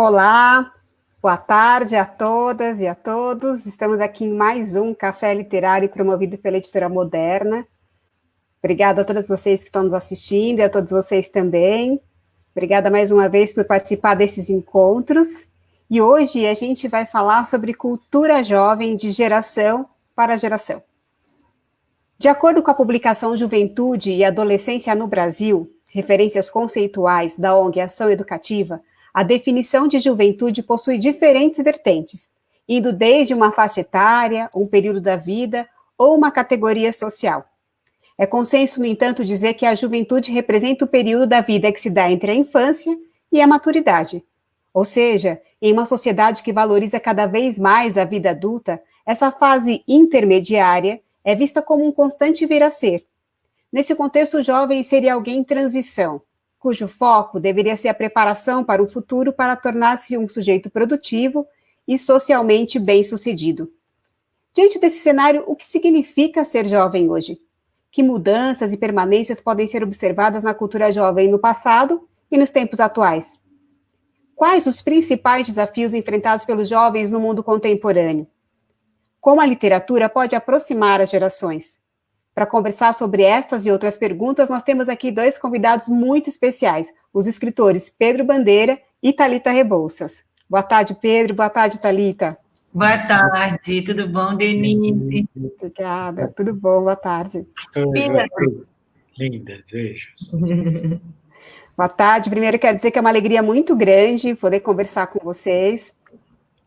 Olá, boa tarde a todas e a todos. Estamos aqui em mais um Café Literário promovido pela Editora Moderna. Obrigada a todas vocês que estão nos assistindo e a todos vocês também. Obrigada mais uma vez por participar desses encontros. E hoje a gente vai falar sobre cultura jovem de geração para geração. De acordo com a publicação Juventude e Adolescência no Brasil, referências conceituais da ONG Ação Educativa, a definição de juventude possui diferentes vertentes, indo desde uma faixa etária, um período da vida ou uma categoria social. É consenso, no entanto, dizer que a juventude representa o período da vida que se dá entre a infância e a maturidade. Ou seja, em uma sociedade que valoriza cada vez mais a vida adulta, essa fase intermediária é vista como um constante vir a ser. Nesse contexto, o jovem seria alguém em transição, cujo foco deveria ser a preparação para o futuro para tornar-se um sujeito produtivo e socialmente bem-sucedido. Diante desse cenário, o que significa ser jovem hoje? Que mudanças e permanências podem ser observadas na cultura jovem no passado e nos tempos atuais? Quais os principais desafios enfrentados pelos jovens no mundo contemporâneo? Como a literatura pode aproximar as gerações? Para conversar sobre estas e outras perguntas, nós temos aqui dois convidados muito especiais, os escritores Pedro Bandeira e Thalita Rebouças. Boa tarde, Pedro. Boa tarde, Thalita. Boa tarde. Tudo bom, Denise? Obrigada. Tudo bom? Boa tarde. Pedro. Lindas, beijos. Boa tarde. Primeiro, quero dizer que é uma alegria muito grande poder conversar com vocês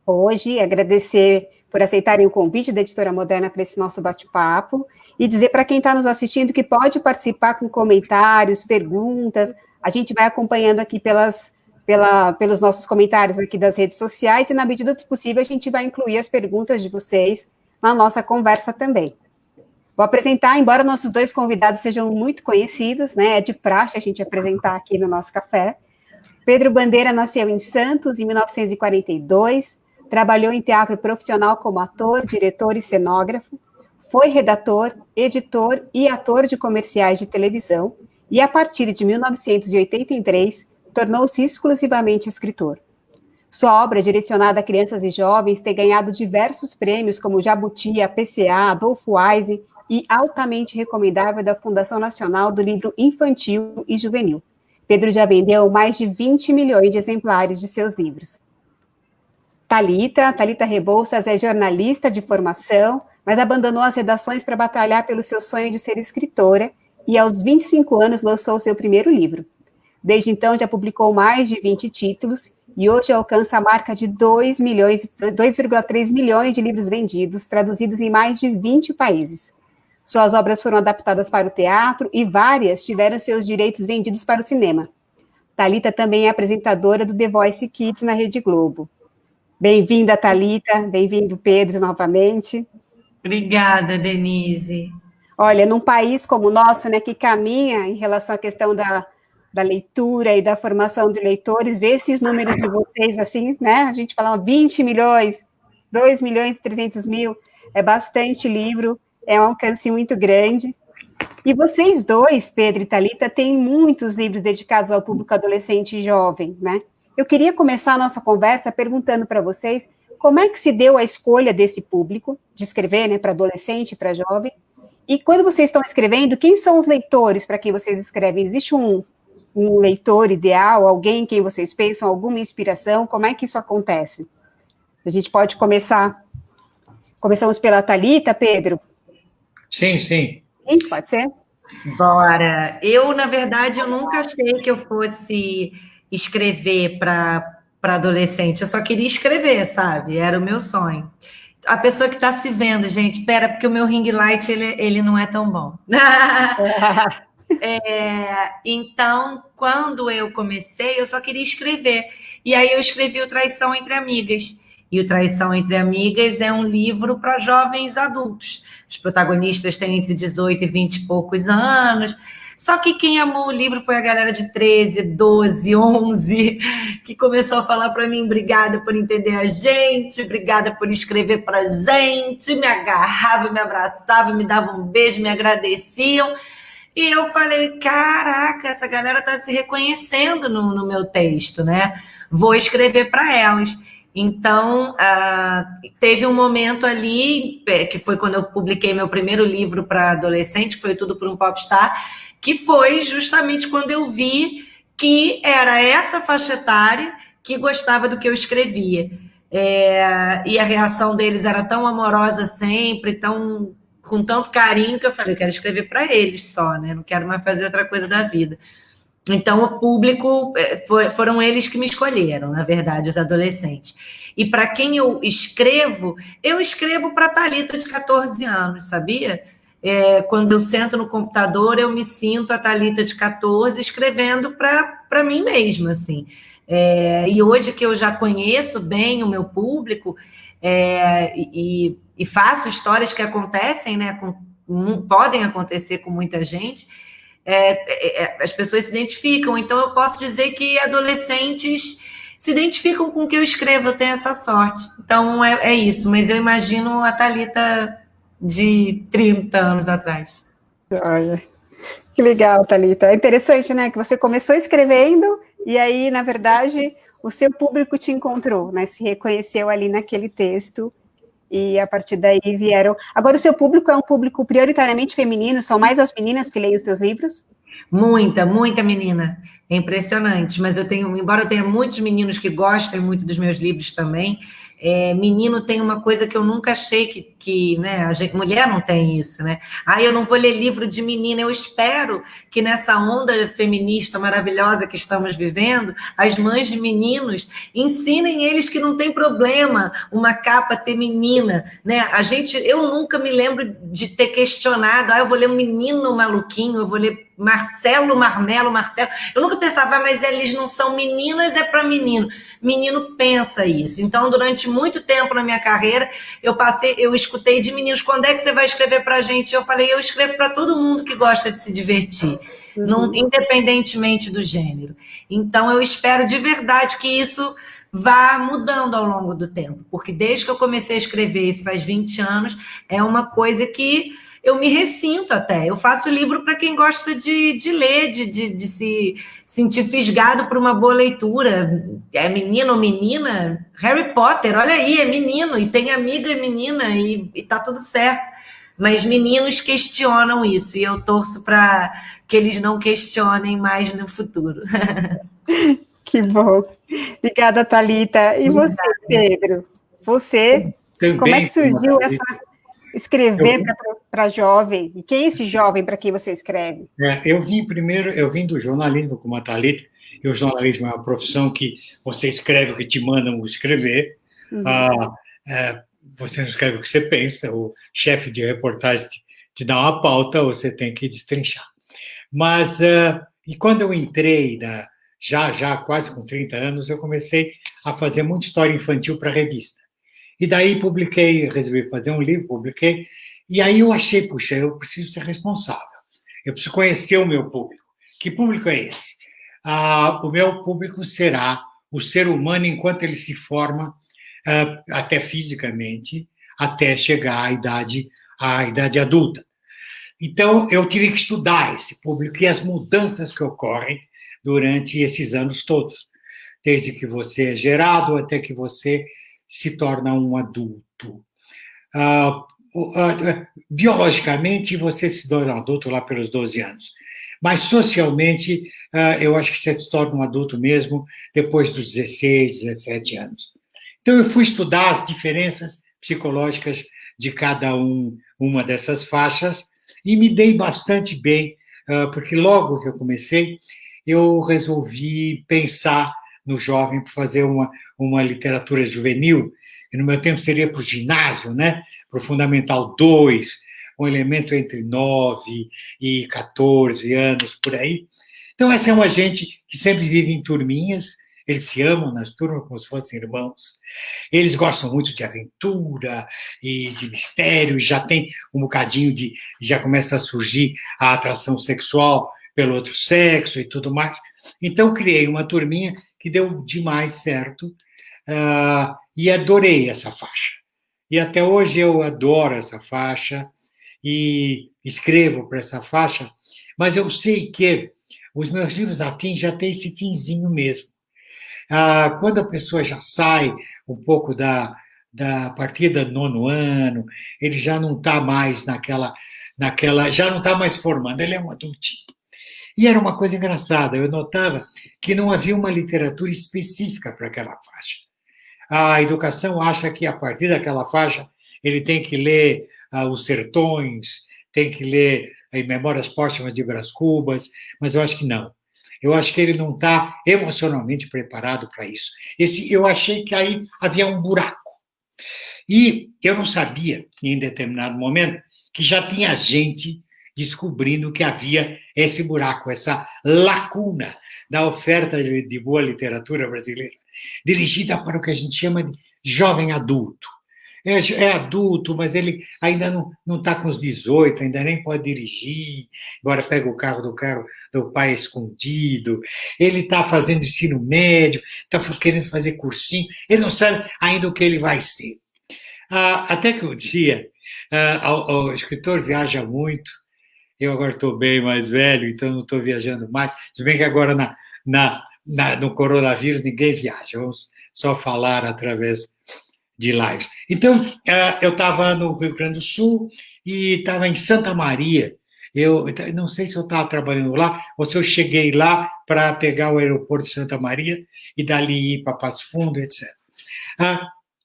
hoje, agradecer por aceitarem o convite da Editora Moderna para esse nosso bate-papo, e dizer para quem está nos assistindo que pode participar com comentários, perguntas. A gente vai acompanhando aqui pelos nossos comentários aqui das redes sociais, e na medida do possível a gente vai incluir as perguntas de vocês na nossa conversa também. Vou apresentar, embora nossos dois convidados sejam muito conhecidos, né, é de praxe a gente apresentar aqui no nosso café. Pedro Bandeira nasceu em Santos em 1942, trabalhou em teatro profissional como ator, diretor e cenógrafo, foi redator, editor e ator de comerciais de televisão e, a partir de 1983, tornou-se exclusivamente escritor. Sua obra, direcionada a crianças e jovens, tem ganhado diversos prêmios como Jabuti, APCA, Adolfo Wise e altamente recomendável da Fundação Nacional do Livro Infantil e Juvenil. Pedro já vendeu mais de 20 milhões de exemplares de seus livros. Thalita Rebouças é jornalista de formação, mas abandonou as redações para batalhar pelo seu sonho de ser escritora e, aos 25 anos, lançou seu primeiro livro. Desde então, já publicou mais de 20 títulos e hoje alcança a marca de 2,3 milhões de livros vendidos, traduzidos em mais de 20 países. Suas obras foram adaptadas para o teatro e várias tiveram seus direitos vendidos para o cinema. Thalita também é apresentadora do The Voice Kids na Rede Globo. Bem-vinda, Thalita, bem-vindo, Pedro, novamente. Obrigada, Denise. Olha, num país como o nosso, né, que caminha em relação à questão da leitura e da formação de leitores, ver esses números de vocês, assim, né, a gente fala 20 milhões, 2 milhões e 300 mil, é bastante livro, é um alcance muito grande. E vocês dois, Pedro e Thalita, têm muitos livros dedicados ao público adolescente e jovem, né? Eu queria começar a nossa conversa perguntando para vocês como é que se deu a escolha desse público, de escrever, né, para adolescente, para jovem, e quando vocês estão escrevendo, quem são os leitores para quem vocês escrevem? Existe um leitor ideal, alguém em quem vocês pensam, alguma inspiração? Como é que isso acontece? A gente pode começar. Começamos pela Thalita, Pedro? Sim. Sim, pode ser? Bora. Na verdade, eu nunca achei que eu fosse escrever para adolescente. Eu só queria escrever, sabe? Era o meu sonho. A pessoa que está se vendo, gente, espera, porque o meu ring light, ele não é tão bom. Então, quando eu comecei, eu só queria escrever. E aí eu escrevi o Traição Entre Amigas. E o Traição Entre Amigas é um livro para jovens adultos. Os protagonistas têm entre 18 e 20 e poucos anos. Só que quem amou o livro foi a galera de 13, 12, 11, que começou a falar para mim, obrigada por entender a gente, obrigada por escrever para a gente, me agarrava, me abraçava, me dava um beijo, me agradeciam. E eu falei, caraca, essa galera está se reconhecendo no meu texto, né? Vou escrever para elas. Então, teve um momento ali, que foi quando eu publiquei meu primeiro livro para adolescente, foi Tudo por um Popstar, que foi justamente quando eu vi que era essa faixa etária que gostava do que eu escrevia. E a reação deles era tão amorosa sempre, tão com tanto carinho, que eu falei, eu quero escrever para eles só, né? Não quero mais fazer outra coisa da vida. Então, o público, foram eles que me escolheram, na verdade, os adolescentes. E para quem eu escrevo para a Thalita de 14 anos, sabia? Quando eu sento no computador, eu me sinto a Thalita de 14 escrevendo para mim mesma, assim. E hoje que eu já conheço bem o meu público, e faço histórias que acontecem, né, podem acontecer com muita gente, as pessoas se identificam. Então, eu posso dizer que adolescentes se identificam com o que eu escrevo, eu tenho essa sorte. Então, é isso. Mas eu imagino a Thalita de 30 anos atrás. Olha, que legal, Thalita. É interessante, né, que você começou escrevendo e aí, na verdade, o seu público te encontrou, né, se reconheceu ali naquele texto e a partir daí vieram... Agora, o seu público é um público prioritariamente feminino? São mais as meninas que leem os teus livros? Muita, muita menina. É impressionante. Mas embora eu tenha muitos meninos que gostem muito dos meus livros também, menino tem uma coisa que eu nunca achei que né, mulher não tem isso, né? Eu não vou ler livro de menina. Eu espero que nessa onda feminista maravilhosa que estamos vivendo, as mães de meninos ensinem eles que não tem problema uma capa ter menina, né? Eu nunca me lembro de ter questionado, eu vou ler um menino maluquinho, eu vou ler Marcelo, Marmelo, Martelo. Eu nunca pensava, mas eles não são meninas, é para menino. Menino pensa isso. Então, durante muito tempo na minha carreira, eu escutei de meninos, quando é que você vai escrever para a gente? Eu falei, eu escrevo para todo mundo que gosta de se divertir, independentemente do gênero. Então, eu espero de verdade que isso vá mudando ao longo do tempo, porque desde que eu comecei a escrever, isso faz 20 anos, é uma coisa que eu me ressinto até. Eu faço livro para quem gosta de ler, de se sentir fisgado por uma boa leitura. É menino ou menina? Harry Potter, olha aí, é menino, e tem amiga e menina, e tá tudo certo. Mas meninos questionam isso, e eu torço para que eles não questionem mais no futuro. Que bom. Obrigada, Thalita. E você, Pedro? Você, Também, como é que surgiu essa escrever para jovem? E quem é esse jovem para quem você escreve? Eu vim do jornalismo como a Thalita, e o jornalismo é uma profissão que você escreve o que te mandam escrever, você não escreve o que você pensa, o chefe de reportagem te dá uma pauta, você tem que destrinchar. Mas, e quando eu entrei, já quase com 30 anos, eu comecei a fazer muita história infantil para revista. E daí resolvi fazer um livro, publiquei, e aí eu achei, puxa, eu preciso ser responsável, eu preciso conhecer o meu público. Que público é esse? O meu público será o ser humano enquanto ele se forma, até fisicamente, até chegar à idade adulta. Então, eu tive que estudar esse público e as mudanças que ocorrem durante esses anos todos, desde que você é gerado até que você se torna um adulto. Biologicamente, você se torna um adulto lá pelos 12 anos, mas socialmente, eu acho que você se torna um adulto mesmo depois dos 16, 17 anos. Então, eu fui estudar as diferenças psicológicas de cada uma dessas faixas e me dei bastante bem, porque logo que eu comecei, eu resolvi pensar no jovem para fazer uma literatura juvenil, que no meu tempo seria para o ginásio, né? Para o Fundamental 2, um elemento entre 9 e 14 anos, por aí. Então, essa é uma gente que sempre vive em turminhas, eles se amam nas turmas como se fossem irmãos, eles gostam muito de aventura e de mistério, e já tem um bocadinho já começa a surgir a atração sexual pelo outro sexo e tudo mais. Então, criei uma turminha que deu demais certo, e adorei essa faixa. E até hoje eu adoro essa faixa e escrevo para essa faixa, mas eu sei que os meus livros atingem até esse finzinho mesmo. Quando a pessoa já sai um pouco da partida do 9º ano, ele já não está mais já não está mais formando, ele é um adultinho. E era uma coisa engraçada, eu notava que não havia uma literatura específica para aquela faixa. A educação acha que a partir daquela faixa ele tem que ler Os Sertões, tem que ler Memórias Póstumas de Brás Cubas, mas eu acho que não. Eu acho que ele não está emocionalmente preparado para isso. Eu achei que aí havia um buraco. E eu não sabia, em determinado momento, que já tinha gente descobrindo que havia esse buraco, essa lacuna da oferta de boa literatura brasileira, dirigida para o que a gente chama de jovem adulto. É adulto, mas ele ainda não está com os 18, ainda nem pode dirigir, embora pegue o carro do pai escondido, ele está fazendo ensino médio, está querendo fazer cursinho, ele não sabe ainda o que ele vai ser. Até que um dia, o escritor viaja muito, eu agora estou bem mais velho, então não estou viajando mais, se bem que agora no coronavírus ninguém viaja, vamos só falar através de lives. Então, eu estava no Rio Grande do Sul e estava em Santa Maria. Eu não sei se eu estava trabalhando lá ou se eu cheguei lá para pegar o aeroporto de Santa Maria e dali ir para Passo Fundo, etc.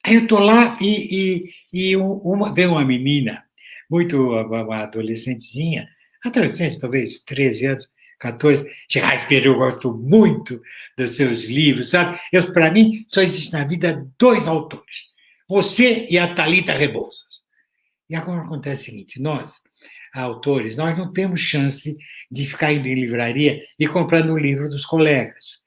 Aí eu estou lá e veio uma menina, uma adolescentezinha, adolescente, talvez 13 anos, 14, disse, ai, Pedro, eu gosto muito dos seus livros, sabe? Para mim, só existe na vida 2 autores, você e a Thalita Rebouças. E agora acontece o seguinte, nós, autores, nós não temos chance de ficar indo em livraria e comprando o livro dos colegas.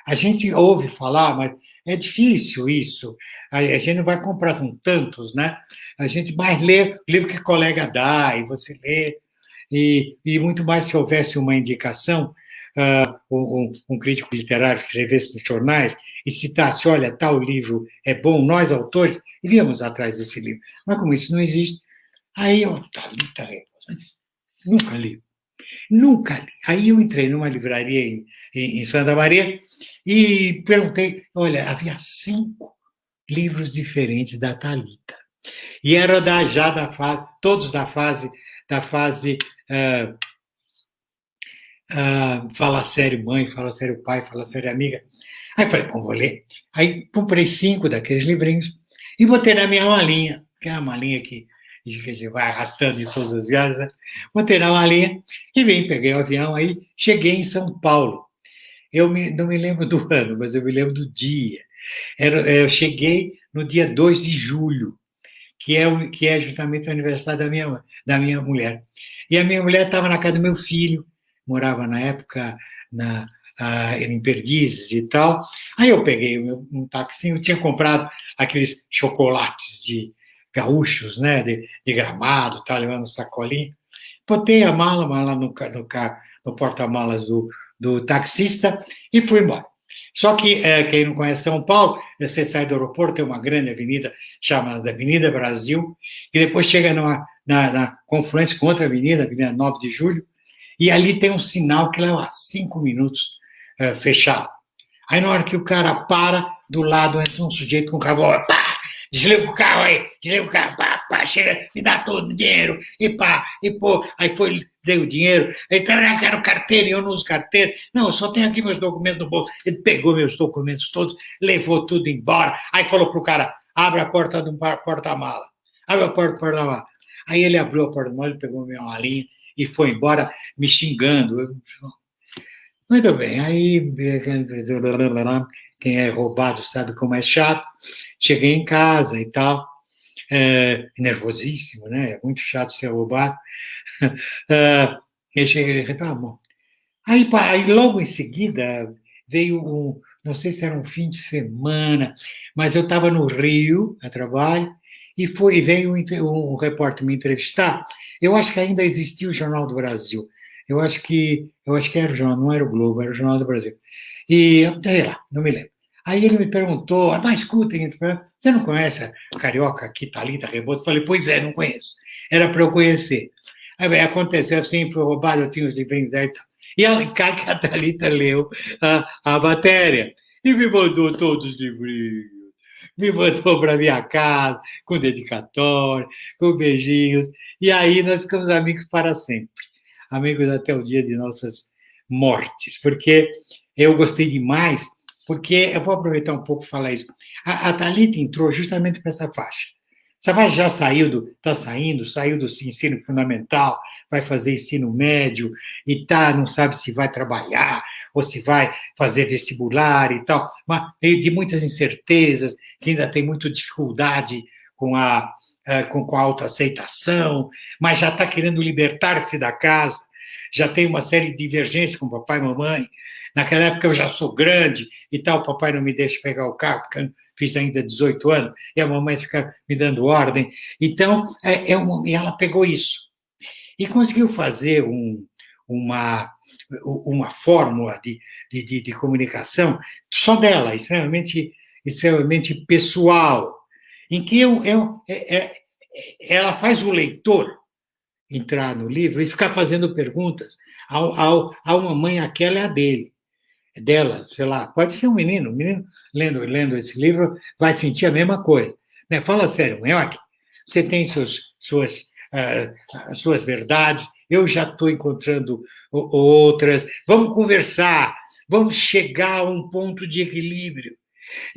A gente ouve falar, mas é difícil isso. A gente não vai comprar com tantos, né? A gente mais lê o livro que o colega dá e você lê. E muito mais se houvesse uma indicação, um crítico literário que escrevesse nos jornais e citasse, olha, tal livro é bom, nós, autores, iríamos atrás desse livro. Mas como isso não existe, aí eu, Thalita Rebouças, nunca li. Nunca li. Aí eu entrei numa livraria em Santa Maria e perguntei, olha, havia 5 livros diferentes da Thalita. E era todos da fase Fala Sério Mãe, Fala Sério Pai, Fala Sério Amiga. Aí eu falei, bom, vou ler. Aí comprei 5 daqueles livrinhos e botei na minha malinha, que é uma malinha que a gente vai arrastando em todas as viagens, né? Botei na malinha e peguei o avião, aí cheguei em São Paulo. Não me lembro do ano, mas eu me lembro do dia. Eu cheguei no dia 2 de julho, que é justamente o aniversário da minha mulher. E a minha mulher estava na casa do meu filho, morava na época em Perdizes e tal. Aí eu peguei um taxinho, eu tinha comprado aqueles chocolates de gaúchos, né, de Gramado, tal, levando um sacolinho. Botei a mala no porta-malas do taxista e fui embora. Só que, quem não conhece São Paulo, você sai do aeroporto, tem uma grande avenida chamada Avenida Brasil, e depois chega na confluência com outra avenida, Avenida 9 de Julho, e ali tem um sinal que leva 5 minutos fechado. Aí, na hora que o cara para, do lado entra um sujeito com um revólver, pá, desliga o carro aí, pá, chega, me dá todo o dinheiro, e pá, e pô, aí dei o dinheiro, ele quero carteira, e eu não uso carteira, não, eu só tenho aqui meus documentos no bolso. Ele pegou meus documentos todos, levou tudo embora, aí falou pro cara, abre a porta do porta-mala, abre a porta do porta-mala. Aí ele abriu a porta-mala, ele pegou minha malinha e foi embora me xingando. Muito bem, aí quem é roubado sabe como é chato, cheguei em casa e tal, nervosíssimo, né? É muito chato ser roubado. Eu cheguei e tá bom. Aí logo em seguida veio não sei se era um fim de semana, mas eu estava no Rio a trabalho e veio um repórter me entrevistar. Eu acho que ainda existia o Jornal do Brasil. Eu acho que era o jornal, não era o Globo, era o Jornal do Brasil. E sei lá, não me lembro. Aí ele me perguntou, mas escutem, você não conhece a carioca aqui, Thalita Rebouças? Eu falei, pois é, não conheço. Era para eu conhecer. Aconteceu assim, foi roubado, eu tinha os livrinhos dela e tal. E ela cai que a Thalita leu a matéria e me mandou todos os livrinhos. Me mandou para minha casa, com dedicatória, com beijinhos. E aí nós ficamos amigos para sempre. Amigos até o dia de nossas mortes. Porque eu gostei demais, porque eu vou aproveitar um pouco e falar isso. A Thalita entrou justamente para essa faixa. Essa faixa já saiu do ensino fundamental, vai fazer ensino médio e não sabe se vai trabalhar ou se vai fazer vestibular e tal, mas de muitas incertezas, que ainda tem muita dificuldade com a autoaceitação, mas já está querendo libertar-se da casa, já tem uma série de divergências com papai e mamãe. Naquela época eu já sou grande e tal, o papai não me deixa pegar o carro, porque eu fiz ainda 18 anos, e a mamãe fica me dando ordem. Então, ela pegou isso e conseguiu fazer uma fórmula de comunicação só dela, extremamente pessoal, em que ela faz o leitor entrar no livro e ficar fazendo perguntas a uma mãe, aquela é a dela, sei lá, pode ser um menino lendo esse livro vai sentir a mesma coisa. Né? Fala sério, Nhoque, você tem suas verdades, eu já estou encontrando outras, vamos conversar, vamos chegar a um ponto de equilíbrio.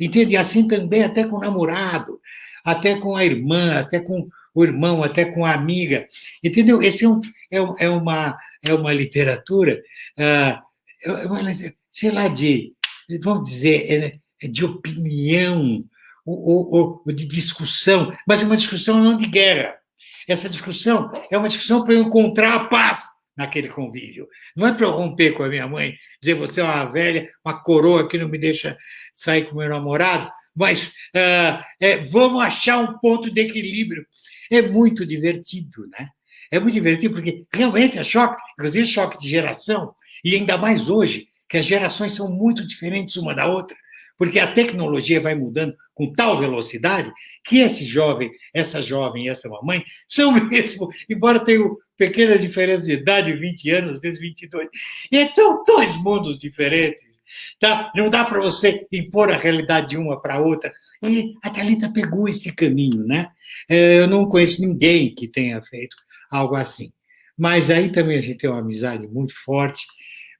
Entende? Assim também até com o namorado, até com a irmã, até com o irmão, até com a amiga. Entendeu? Esse é uma literatura, sei lá, vamos dizer, de opinião, ou de discussão, mas é uma discussão não de guerra. Essa discussão é uma discussão para eu encontrar a paz naquele convívio. Não é para eu romper com a minha mãe, dizer você é uma velha, uma coroa que não me deixa sair com o meu namorado, mas vamos achar um ponto de equilíbrio. É muito divertido, né? É muito divertido porque realmente é choque, inclusive choque de geração, e ainda mais hoje, que as gerações são muito diferentes uma da outra, porque a tecnologia vai mudando com tal velocidade que essa jovem e essa mamãe são mesmo, embora tenham pequena diferença de idade, 20 anos, às vezes 22, e são dois mundos diferentes, tá? Não dá para você impor a realidade de uma para a outra. E a Thalita pegou esse caminho, né? Eu não conheço ninguém que tenha feito algo assim. Mas aí também a gente tem uma amizade muito forte,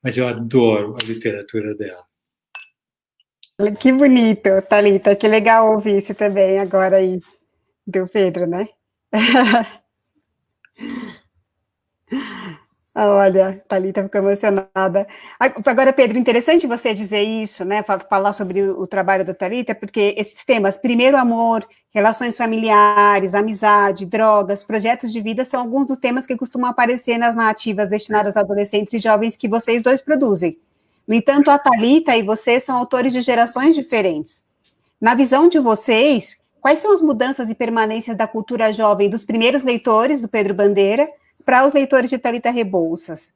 mas eu adoro a literatura dela. Que bonito, Thalita, que legal ouvir isso também agora aí, do Pedro, né? Olha, Thalita ficou emocionada. Agora, Pedro, interessante você dizer isso, né? Falar sobre o trabalho da Thalita, porque esses temas, primeiro amor, relações familiares, amizade, drogas, projetos de vida, são alguns dos temas que costumam aparecer nas narrativas destinadas a adolescentes e jovens que vocês dois produzem. No entanto, a Thalita e você são autores de gerações diferentes. Na visão de vocês, quais são as mudanças e permanências da cultura jovem dos primeiros leitores do Pedro Bandeira para os leitores de Thalita Rebouças?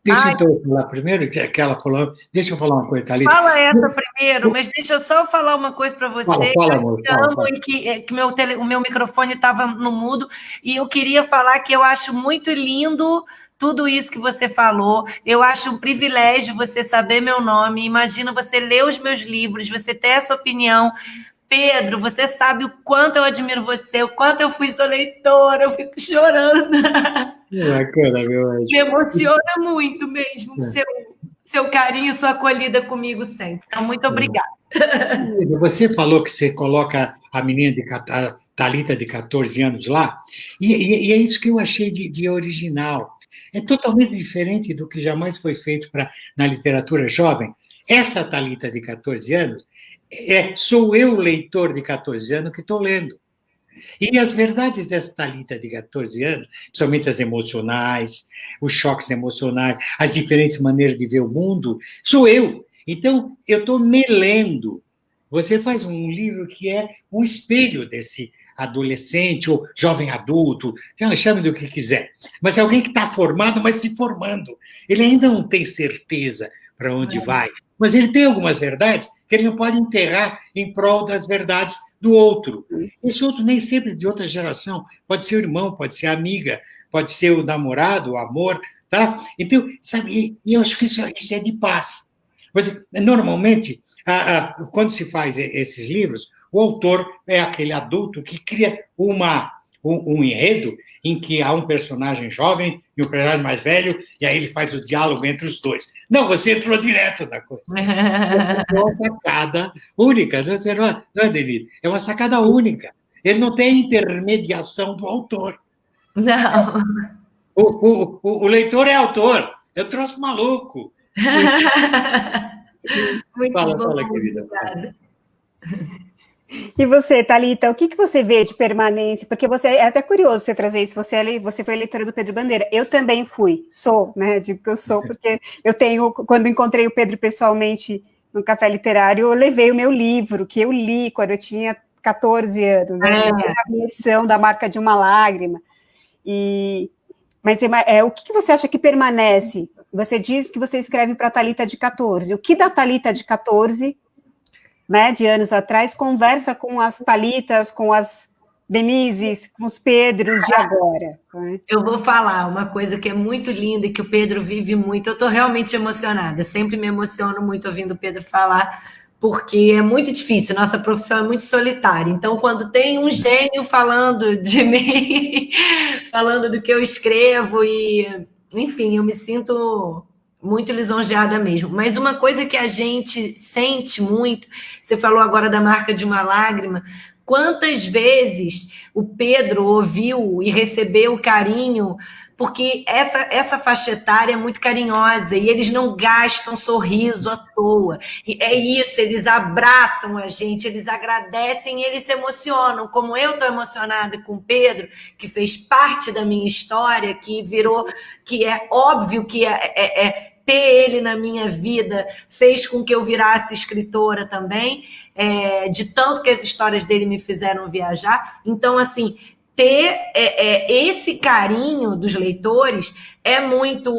Deixa eu falar primeiro, que ela falou. Deixa eu falar uma coisa, Thalita. Fala essa primeiro, mas deixa eu só falar uma coisa para você. Fala, amor. Que o meu microfone estava no mudo, e eu queria falar que eu acho muito lindo tudo isso que você falou. Eu acho um privilégio você saber meu nome. Imagina você ler os meus livros, você ter essa opinião. Pedro, você sabe o quanto eu admiro você, o quanto eu fui sua leitora, eu fico chorando. Bacana, meu anjo. Me emociona muito mesmo, seu carinho, sua acolhida comigo sempre. Então, muito obrigada. Você falou que você coloca a menina Thalita de 14 anos lá, e é isso que eu achei de original. É totalmente diferente do que jamais foi feito na literatura jovem. Essa Thalita de 14 anos, sou eu, leitor de 14 anos, que estou lendo. E as verdades dessa Thalita de 14 anos, principalmente as emocionais, os choques emocionais, as diferentes maneiras de ver o mundo, sou eu. Então, eu estou me lendo. Você faz um livro que é um espelho desse adolescente ou jovem adulto, chame do que quiser. Mas é alguém que está formado, mas se formando. Ele ainda não tem certeza para onde vai, mas ele tem algumas verdades que ele não pode enterrar em prol das verdades do outro. Esse outro nem sempre de outra geração, pode ser o irmão, pode ser a amiga, pode ser o namorado, o amor, tá? Então, sabe, e eu acho que isso é de paz. Mas, normalmente, quando se faz esses livros, o autor é aquele adulto que cria um enredo em que há um personagem jovem e um personagem mais velho, e aí ele faz o diálogo entre os dois. Não, você entrou direto na coisa. É uma sacada única, não é, Denise? É uma sacada única. Ele não tem intermediação do autor. Não. O leitor é autor. Eu trouxe maluco. Muito Fala, bom, querida. obrigada. E você, Thalita, o que você vê de permanência? Porque você é até curioso você trazer isso. Você foi leitora do Pedro Bandeira. Eu também sou, né? Digo que eu sou, porque quando encontrei o Pedro pessoalmente no Café Literário, eu levei o meu livro, que eu li quando eu tinha 14 anos, né? A minha edição da Marca de uma Lágrima. Mas o que você acha que permanece? Você diz que você escreve para a Thalita de 14. O que da Thalita de 14, né, de anos atrás, conversa com as Thalitas, com as Denises, com os Pedros de agora? Né? Eu vou falar uma coisa que é muito linda e que o Pedro vive muito. Eu estou realmente emocionada. Sempre me emociono muito ouvindo o Pedro falar, porque é muito difícil. Nossa profissão é muito solitária. Então, quando tem um gênio falando de mim, falando do que eu escrevo, enfim, eu me sinto muito lisonjeada mesmo. Mas uma coisa que a gente sente muito, você falou agora da Marca de uma Lágrima, quantas vezes o Pedro ouviu e recebeu carinho, porque essa faixa etária é muito carinhosa e eles não gastam sorriso à toa. E é isso, eles abraçam a gente, eles agradecem e eles se emocionam. Como eu estou emocionada com o Pedro, que fez parte da minha história, que é óbvio que ter ele na minha vida fez com que eu virasse escritora também, de tanto que as histórias dele me fizeram viajar. Então, assim, ter esse carinho dos leitores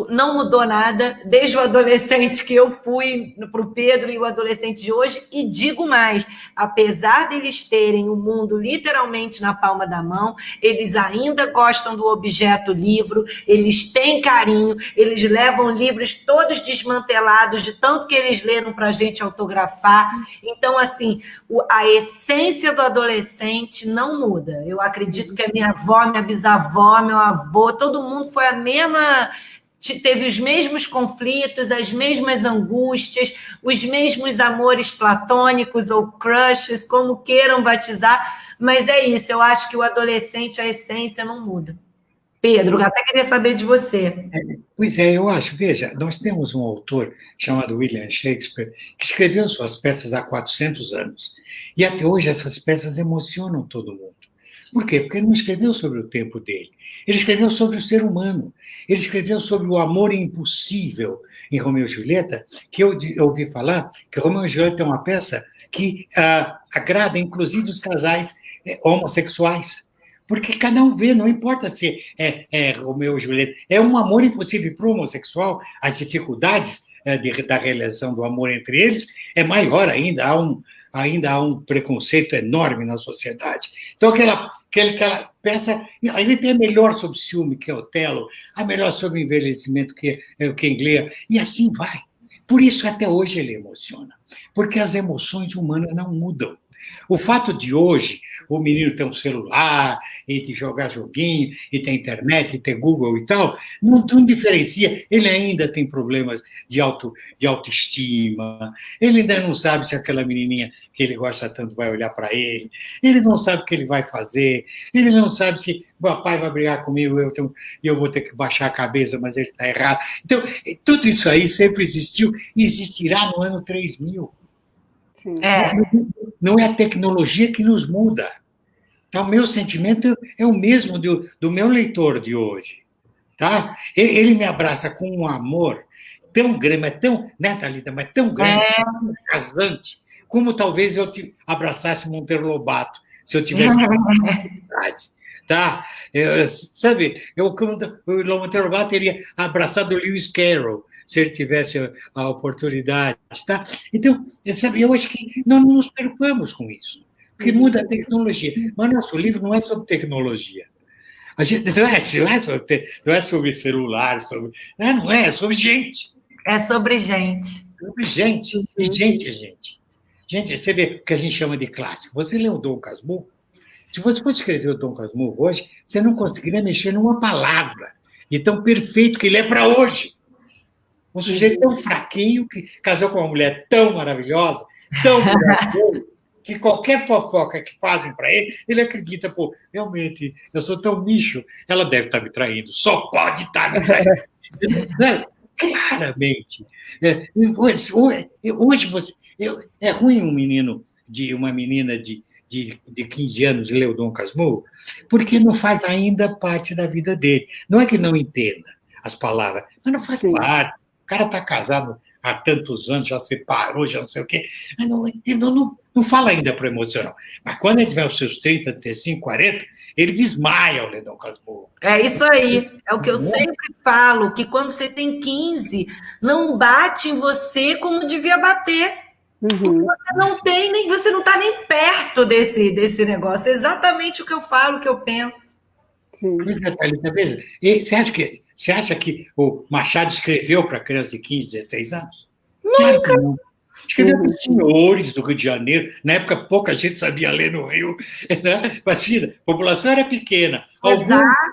não mudou nada desde o adolescente que eu fui para o Pedro e o adolescente de hoje, e digo mais, apesar deles terem o mundo literalmente na palma da mão, eles ainda gostam do objeto livro, eles têm carinho, eles levam livros todos desmantelados de tanto que eles leram para a gente autografar. Então, assim, a essência do adolescente não muda. Eu acredito que a minha avó, minha bisavó, meu avô, todo mundo foi teve os mesmos conflitos, as mesmas angústias, os mesmos amores platônicos ou crushes, como queiram batizar, mas é isso, eu acho que o adolescente, a essência não muda. Pedro, até queria saber de você. Pois é, eu acho, veja, nós temos um autor chamado William Shakespeare, que escreveu suas peças há 400 anos, e até hoje essas peças emocionam todo mundo. Por quê? Porque ele não escreveu sobre o tempo dele. Ele escreveu sobre o ser humano. Ele escreveu sobre o amor impossível em Romeu e Julieta, que eu ouvi falar que Romeu e Julieta é uma peça que agrada, inclusive, os casais homossexuais. Porque cada um vê, não importa se é Romeu e Julieta, é um amor impossível para o homossexual, as dificuldades da realização do amor entre eles é maior ainda, ainda há um preconceito enorme na sociedade. Então, aquela peça, ele tem a melhor sobre ciúme, que é Otelo, a melhor sobre envelhecimento, que é o King Lear, e assim vai. Por isso, até hoje, ele emociona. Porque as emoções humanas não mudam. O fato de hoje o menino ter um celular, e de jogar joguinho, e ter internet, e ter Google e tal, não diferencia. Ele ainda tem problemas de autoestima, ele ainda não sabe se aquela menininha que ele gosta tanto vai olhar para ele, ele não sabe o que ele vai fazer, ele não sabe se o papai vai brigar comigo e eu vou ter que baixar a cabeça, mas ele está errado. Então, tudo isso aí sempre existiu e existirá no ano 3000. Não é a tecnologia que nos muda. Tá? O meu sentimento é o mesmo do meu leitor de hoje. Tá? Ele me abraça com um amor tão grande, mas tão, né, Thalita, mas tão grande, rasante, como talvez eu te abraçasse Monteiro Lobato, se eu tivesse vontade. Tá? Sabe, o Monteiro Lobato teria abraçado o Lewis Carroll, se ele tivesse a oportunidade, tá? Então, sabe, eu acho que não nos preocupamos com isso, porque muda a tecnologia. Mas nosso livro não é sobre tecnologia. A gente não é sobre celular, não é sobre gente. É sobre gente. Sobre gente. E gente é gente. Gente, você vê o que a gente chama de clássico. Você leu o Dom Casmurro? Se você fosse escrever o Dom Casmurro hoje, você não conseguiria mexer numa palavra de tão perfeito que ele é para hoje. Um sujeito tão fraquinho, que casou com uma mulher tão maravilhosa, tão maravilhosa, que qualquer fofoca que fazem para ele, ele acredita, pô, realmente, eu sou tão bicho, ela deve estar me traindo, só pode estar me traindo. Claramente. Hoje você. É ruim uma menina de 15 anos ler o Dom Casmurro, porque não faz ainda parte da vida dele. Não é que não entenda as palavras, mas não faz parte. O cara está casado há tantos anos, já separou, já não sei o quê. Não fala ainda para o emocional. Mas quando ele tiver os seus 30, 35, 40, ele desmaia ao ler Dom Casmurro. É isso aí. É o que eu sempre falo, que quando você tem 15, não bate em você como devia bater. Porque você não tem, nem você não está nem perto desse negócio. É exatamente o que eu falo, o que eu penso. Pois é, Thalita, veja. E você acha que o Machado escreveu para crianças de 15, 16 anos? Claro que não. Escreveu para senhores do Rio de Janeiro. Na época, pouca gente sabia ler no Rio. Né? Imagina, a população era pequena. Alguns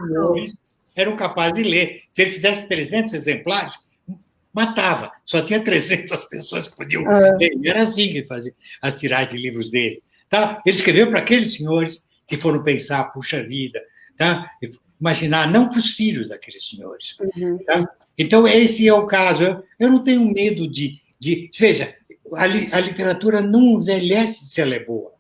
senhores eram capazes de ler. Se ele fizesse 300 exemplares, matava. Só tinha 300 pessoas que podiam ler. Era assim que ele fazia as tiragens de livros dele. Tá? Ele escreveu para aqueles senhores que foram pensar, puxa vida, tá? Imaginar, não para os filhos daqueles senhores. Tá? Então, esse é o caso. Eu não tenho medo de... Veja, a literatura não envelhece se ela é boa.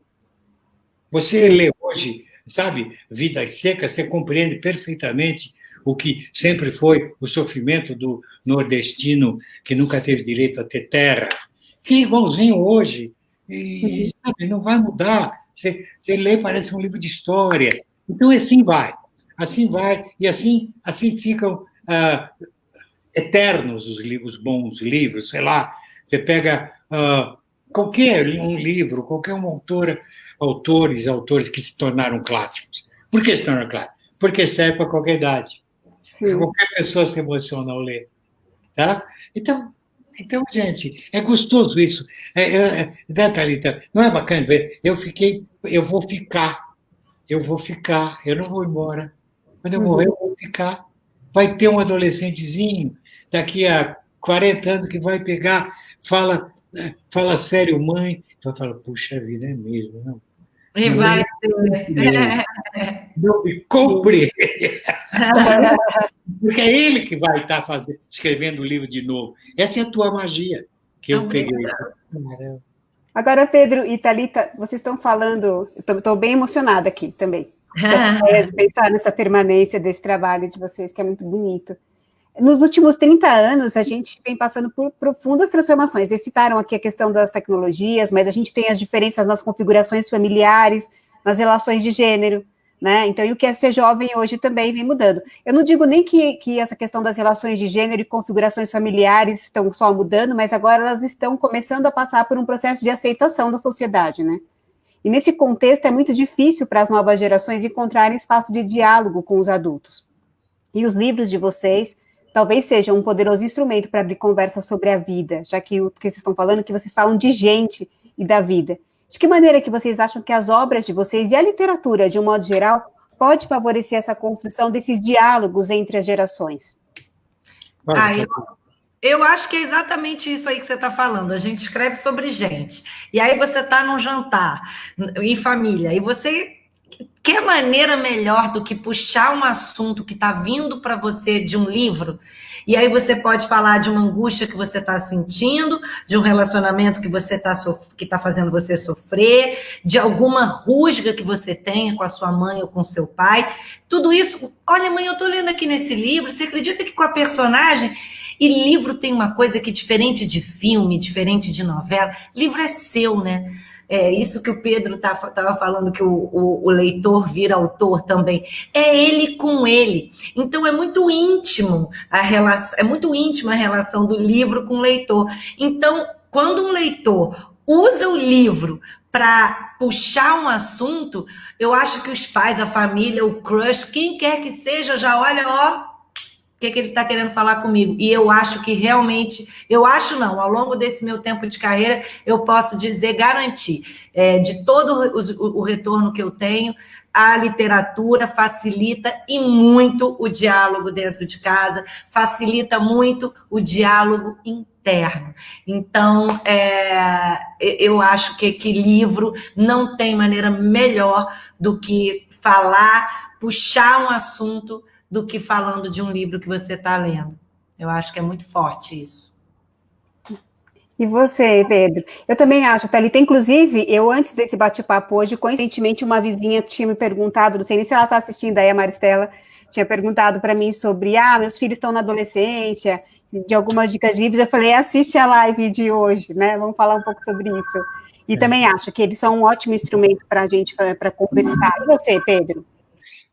Você lê hoje, sabe, Vidas Secas, você compreende perfeitamente o que sempre foi o sofrimento do nordestino que nunca teve direito a ter terra, que é igualzinho hoje, e sabe, não vai mudar. Você lê, parece um livro de história. Então, assim vai, e assim ficam eternos os bons livros, sei lá, você pega qualquer um livro, qualquer uma autores que se tornaram clássicos. Por que se tornaram clássicos? Porque serve para qualquer idade. Qualquer pessoa se emociona ao ler. Tá? Então, gente, é gostoso isso. Né, Thalita? Não é bacana ver? Eu vou ficar, eu não vou embora. Quando eu morrer, eu vou ficar. Vai ter um adolescentezinho, daqui a 40 anos, que vai pegar, fala sério, mãe, vai falar, puxa vida, é mesmo, não? E vai ser. Não me compreende. Porque é ele que vai estar escrevendo o livro de novo. Essa é a tua magia que eu peguei. Agora, Pedro e Thalita, vocês estão falando, estou bem emocionada aqui também. De pensar nessa permanência desse trabalho de vocês, que é muito bonito. Nos últimos 30 anos, a gente vem passando por profundas transformações. Vocês citaram aqui a questão das tecnologias, mas a gente tem as diferenças nas configurações familiares, nas relações de gênero, né? Então, e o que é ser jovem hoje também vem mudando. Eu não digo nem que essa questão das relações de gênero e configurações familiares estão só mudando, mas agora elas estão começando a passar por um processo de aceitação da sociedade, né? E nesse contexto é muito difícil para as novas gerações encontrarem espaço de diálogo com os adultos. E os livros de vocês talvez sejam um poderoso instrumento para abrir conversa sobre a vida, já que o que vocês estão falando, que vocês falam de gente e da vida. De que maneira que vocês acham que as obras de vocês e a literatura, de um modo geral, pode favorecer essa construção desses diálogos entre as gerações? Eu acho que é exatamente isso aí que você está falando. A gente escreve sobre gente. E aí você está num jantar, em família, e você... Que maneira melhor do que puxar um assunto que está vindo para você de um livro, e aí você pode falar de uma angústia que você está sentindo, de um relacionamento que você que está fazendo você sofrer, de alguma rusga que você tenha com a sua mãe ou com seu pai. Tudo isso, olha, mãe, eu estou lendo aqui nesse livro, você acredita que com a personagem... E livro tem uma coisa que, diferente de filme, diferente de novela, livro é seu, né? É isso que o Pedro estava falando, que o leitor vira autor também. É ele com ele. Então, é muito íntimo a relação do livro com o leitor. Então, quando um leitor usa o livro para puxar um assunto, eu acho que os pais, a família, o crush, quem quer que seja, já olha, ó, o que ele está querendo falar comigo. E eu acho que realmente, eu acho não, ao longo desse meu tempo de carreira, eu posso dizer, garantir, de todo o retorno que eu tenho, a literatura facilita e muito o diálogo dentro de casa, facilita muito o diálogo interno. Então, eu acho que livro não tem maneira melhor do que falar, puxar um assunto do que falando de um livro que você está lendo. Eu acho que é muito forte isso. E você, Pedro? Eu também acho, Thalita. Inclusive, eu, antes desse bate-papo hoje, coincidentemente, uma vizinha tinha me perguntado, não sei nem se ela está assistindo aí, a Maristela, tinha perguntado para mim sobre, meus filhos estão na adolescência, de algumas dicas de livros. Eu falei, assiste a live de hoje, né? Vamos falar um pouco sobre isso. E também acho que eles são um ótimo instrumento para a gente, para conversar. E você, Pedro?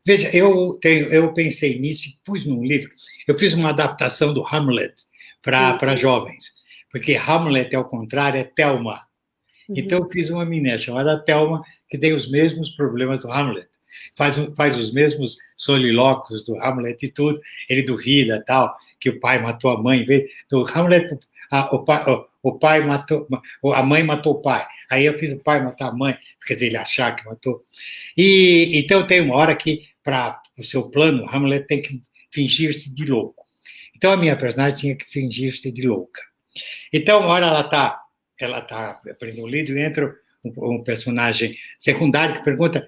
Veja, eu pensei nisso e pus num livro. Eu fiz uma adaptação do Hamlet para jovens, porque Hamlet, ao contrário, é Thelma. Então, eu fiz uma menina chamada Thelma, que tem os mesmos problemas do Hamlet. Faz os mesmos solilóquios do Hamlet e tudo. Ele duvida, tal, que o pai matou a mãe. Do Hamlet, o pai matou, a mãe matou o pai. Aí eu fiz o pai matar a mãe, quer dizer, ele achar que matou. E então tem uma hora que, para o seu plano, Hamlet tem que fingir-se de louco. Então a minha personagem tinha que fingir-se de louca. Então, uma hora ela tá aprendendo um livro e entra um personagem secundário que pergunta: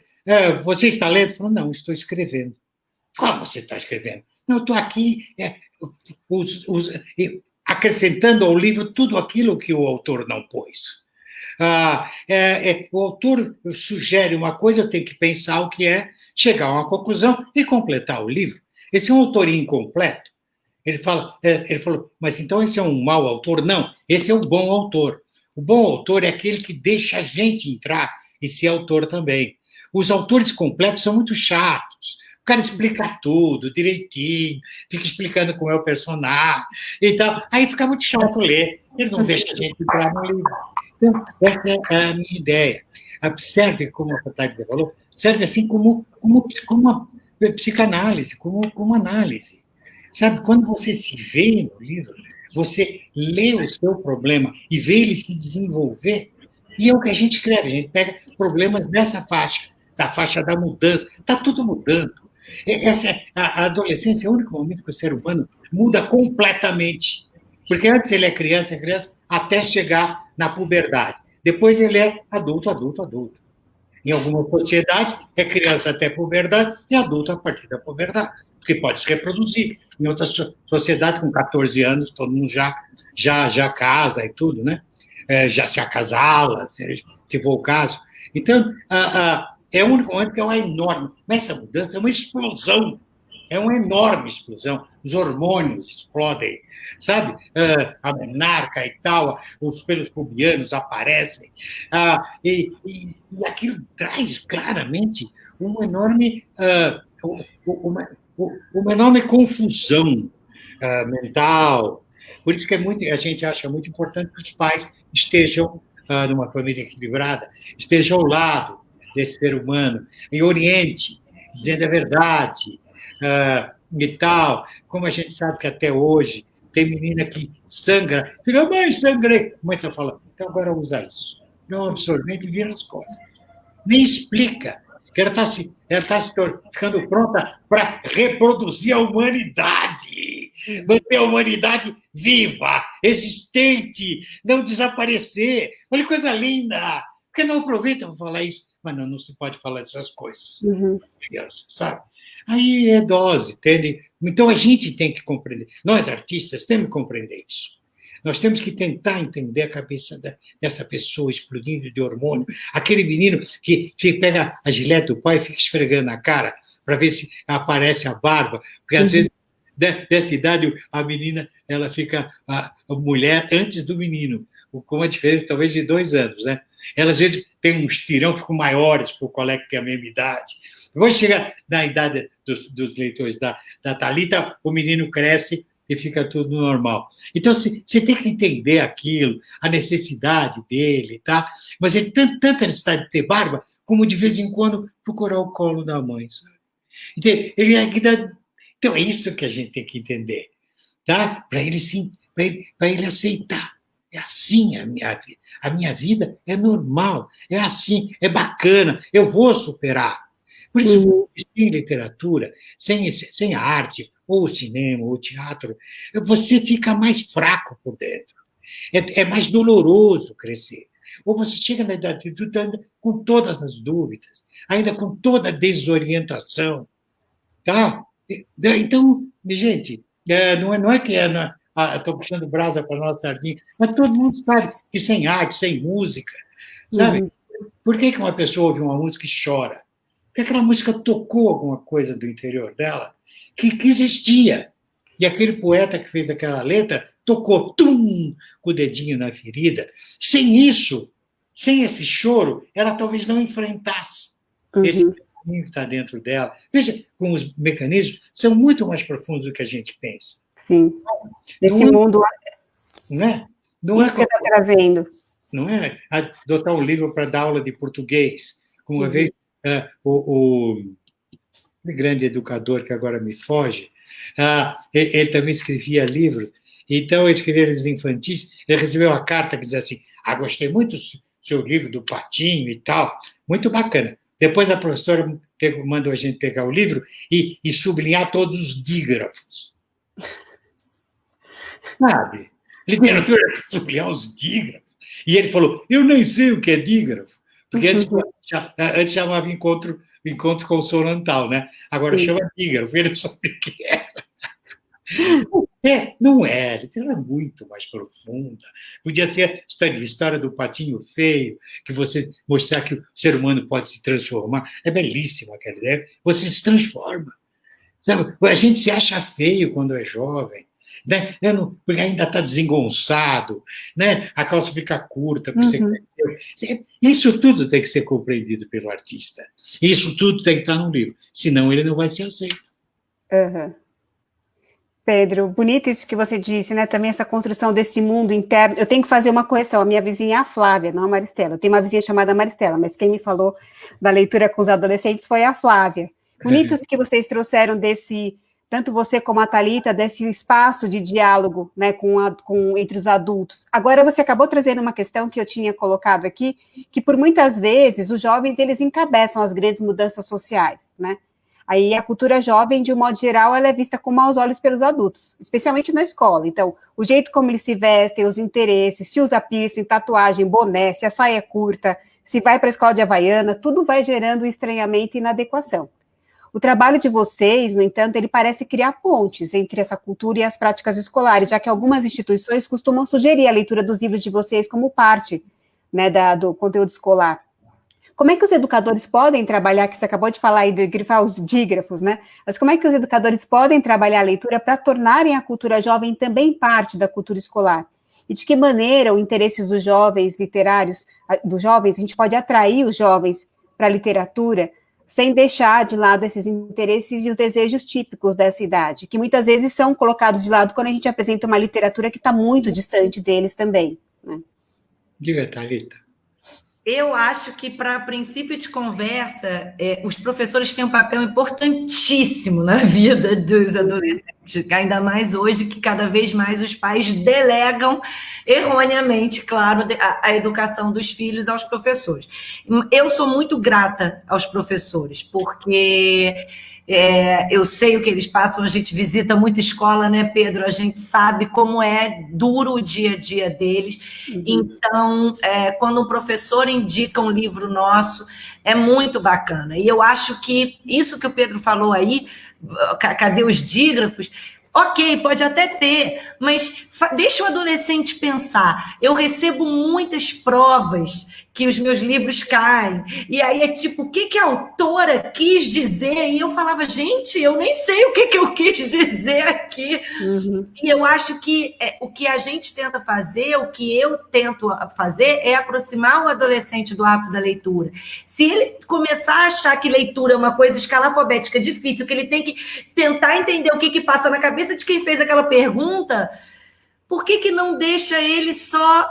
você está lendo? Eu falo, não, estou escrevendo. Como você está escrevendo? Não, estou aqui acrescentando ao livro tudo aquilo que o autor não pôs. O autor sugere uma coisa, eu tenho que pensar o que é, chegar a uma conclusão e completar o livro. Esse é um autor incompleto. Ele falou, mas então esse é um mau autor? Não, esse é um bom autor. O bom autor é aquele que deixa a gente entrar e ser autor também. Os autores completos são muito chatos. O cara explica tudo direitinho, fica explicando como é o personagem e tal. Aí fica muito chato ler. Ele não deixa a gente entrar no livro. Então, essa é a minha ideia. Serve, como a Thalita falou, serve assim como uma psicanálise, como análise. Sabe, quando você se vê no livro, você lê o seu problema e vê ele se desenvolver, e é o que a gente escreve, a gente pega problemas dessa faixa, da faixa da mudança, está tudo mudando. A adolescência é o único momento que o ser humano muda completamente, porque antes ele é criança até chegar na puberdade, depois ele é adulto. Em algumas sociedades, é criança até a puberdade e adulto a partir da puberdade, porque pode se reproduzir. Em outra sociedade, com 14 anos, todo mundo já casa e tudo, né? Já se acasala, se for o caso. Então, é o único momento que é uma enorme. Mas essa mudança é uma explosão. É uma enorme explosão. Os hormônios explodem, sabe? A menarca e tal, os pelos pubianos aparecem. E aquilo traz claramente uma enorme confusão mental. Por isso que a gente acha muito importante que os pais estejam numa família equilibrada, estejam ao lado desse ser humano, e oriente, dizendo a verdade, e tal. Como a gente sabe que até hoje tem menina que sangra, fica, mãe, sangrei. A mãe está falando, então agora usa isso. Dá um absorvente e vira as costas. Nem explica que ela está ficando pronta para reproduzir a humanidade, manter a humanidade viva, existente, não desaparecer. Olha que coisa linda! Por que não aproveita para falar isso? Mas não se pode falar dessas coisas. Criança, sabe? Aí é dose, entende? Então a gente tem que compreender. Nós, artistas, temos que compreender isso. Nós temos que tentar entender a cabeça dessa pessoa explodindo de hormônio. Aquele menino que pega a gilete do pai e fica esfregando na cara para ver se aparece a barba. Porque, às vezes, dessa idade, a menina ela fica a mulher antes do menino, com uma diferença talvez de 2 anos. Né? Ela, às vezes, tem uns tirão, ficam maiores para o colega que tem a mesma idade. Depois chega na idade dos leitores da Thalita, o menino cresce e fica tudo normal. Então, você tem que entender aquilo, a necessidade dele, tá? Mas ele tem tanta necessidade de ter barba, como de vez em quando procurar o colo da mãe, sabe? Então, é isso que a gente tem que entender, tá? Para ele, sim, para ele aceitar. É assim a minha vida. A minha vida é normal, é assim, é bacana, eu vou superar. Por isso, sem literatura, sem a arte, ou o cinema, ou o teatro, você fica mais fraco por dentro. É mais doloroso crescer. Ou você chega na idade adulta ainda com todas as dúvidas, ainda com toda a desorientação. Tá? Então, gente, não é que estou puxando brasa para a nossa sardinha, mas todo mundo sabe que sem arte, sem música, sabe? Por que uma pessoa ouve uma música e chora? Porque aquela música tocou alguma coisa do interior dela que existia. E aquele poeta que fez aquela letra tocou, tum, com o dedinho na ferida. Sem isso, sem esse choro, ela talvez não enfrentasse esse mecanismo que está dentro dela. Veja como os mecanismos são muito mais profundos do que a gente pensa. Sim. Nesse mundo. Não isso que está trazendo. Não é adotar um livro para dar aula de português. Como uma vez, o grande educador que agora me foge, ele também escrevia livros. Então, ele escrevia livros infantis. Ele recebeu uma carta que dizia assim: gostei muito do seu livro do Patinho e tal. Muito bacana. Depois a professora mandou a gente pegar o livro e sublinhar todos os dígrafos. Sabe? Literatura é sublinhar os dígrafos. E ele falou: eu nem sei o que é dígrafo. Porque antes chamava encontro consonantal, né? Agora chama dígrafo. Ele não sabe o que é. Não é. A literatura é muito mais profunda. Podia ser a história do patinho feio, que você mostrar que o ser humano pode se transformar. É belíssima aquela ideia. Você se transforma. Sabe? A gente se acha feio quando é jovem. Né? Porque ainda está desengonçado, né? A calça fica curta, isso tudo tem que ser compreendido pelo artista. Isso tudo tem que estar num livro, senão ele não vai ser aceito. Pedro, bonito isso que você disse, né? Também essa construção desse mundo interno. Eu tenho que fazer uma correção. A minha vizinha é a Flávia, não a Maristela. Eu tenho uma vizinha chamada Maristela, mas quem me falou da leitura com os adolescentes foi a Flávia. Bonito isso que vocês trouxeram desse, tanto você como a Thalita, desse espaço de diálogo, né, entre os adultos. Agora, você acabou trazendo uma questão que eu tinha colocado aqui, que por muitas vezes os jovens, eles encabeçam as grandes mudanças sociais, né? Aí a cultura jovem, de um modo geral, ela é vista com maus olhos pelos adultos, especialmente na escola. Então, o jeito como eles se vestem, os interesses, se usa piercing, tatuagem, boné, se a saia é curta, se vai para a escola de Havaiana, tudo vai gerando estranhamento e inadequação. O trabalho de vocês, no entanto, ele parece criar pontes entre essa cultura e as práticas escolares, já que algumas instituições costumam sugerir a leitura dos livros de vocês como parte, né, do conteúdo escolar. Como é que os educadores podem trabalhar, que você acabou de falar aí de grifar os dígrafos, né? Mas como é que os educadores podem trabalhar a leitura para tornarem a cultura jovem também parte da cultura escolar? E de que maneira o interesse dos jovens literários, dos jovens, a gente pode atrair os jovens para a literatura, sem deixar de lado esses interesses e os desejos típicos dessa idade, que muitas vezes são colocados de lado quando a gente apresenta uma literatura que está muito distante deles também, né? Diga, Thalita. Eu acho que, para princípio de conversa, os professores têm um papel importantíssimo na vida dos adolescentes, ainda mais hoje que cada vez mais os pais delegam erroneamente, claro, a educação dos filhos aos professores. Eu sou muito grata aos professores, porque eu sei o que eles passam, a gente visita muita escola, né, Pedro? A gente sabe como é duro o dia a dia deles. Então, quando um professor indica um livro nosso, é muito bacana. E eu acho que isso que o Pedro falou aí, cadê os dígrafos? Ok, pode até ter, mas Deixa o adolescente pensar. Eu recebo muitas provas que os meus livros caem. E aí é tipo, o que a autora quis dizer? E eu falava, gente, eu nem sei o que eu quis dizer aqui. Uhum. E eu acho que o que a gente tenta fazer, o que eu tento fazer, é aproximar o adolescente do hábito da leitura. Se ele começar a achar que leitura é uma coisa escala alfabética difícil, que ele tem que tentar entender o que passa na cabeça de quem fez aquela pergunta, por que não deixa ele só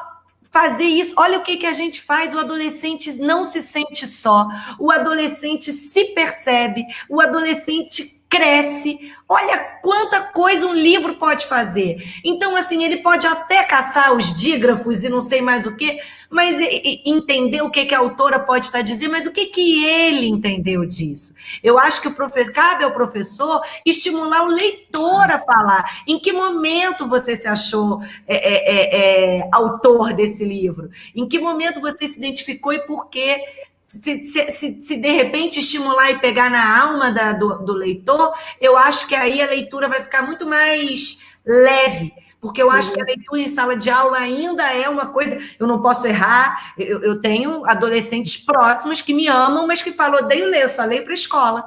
fazer isso? Olha o que a gente faz, o adolescente não se sente só, o adolescente se percebe, o adolescente cresce, olha quanta coisa um livro pode fazer. Então, assim, ele pode até caçar os dígrafos e não sei mais o que, mas entender o que a autora pode estar dizendo, mas o que ele entendeu disso? Eu acho que cabe ao professor estimular o leitor a falar. Em que momento você se achou autor desse livro? Em que momento você se identificou e por quê? Se de repente estimular e pegar na alma do leitor, eu acho que aí a leitura vai ficar muito mais leve, porque eu acho que a leitura em sala de aula ainda é uma coisa, eu não posso errar, eu tenho adolescentes próximos que me amam, mas que falam, odeio ler, eu só leio para a escola.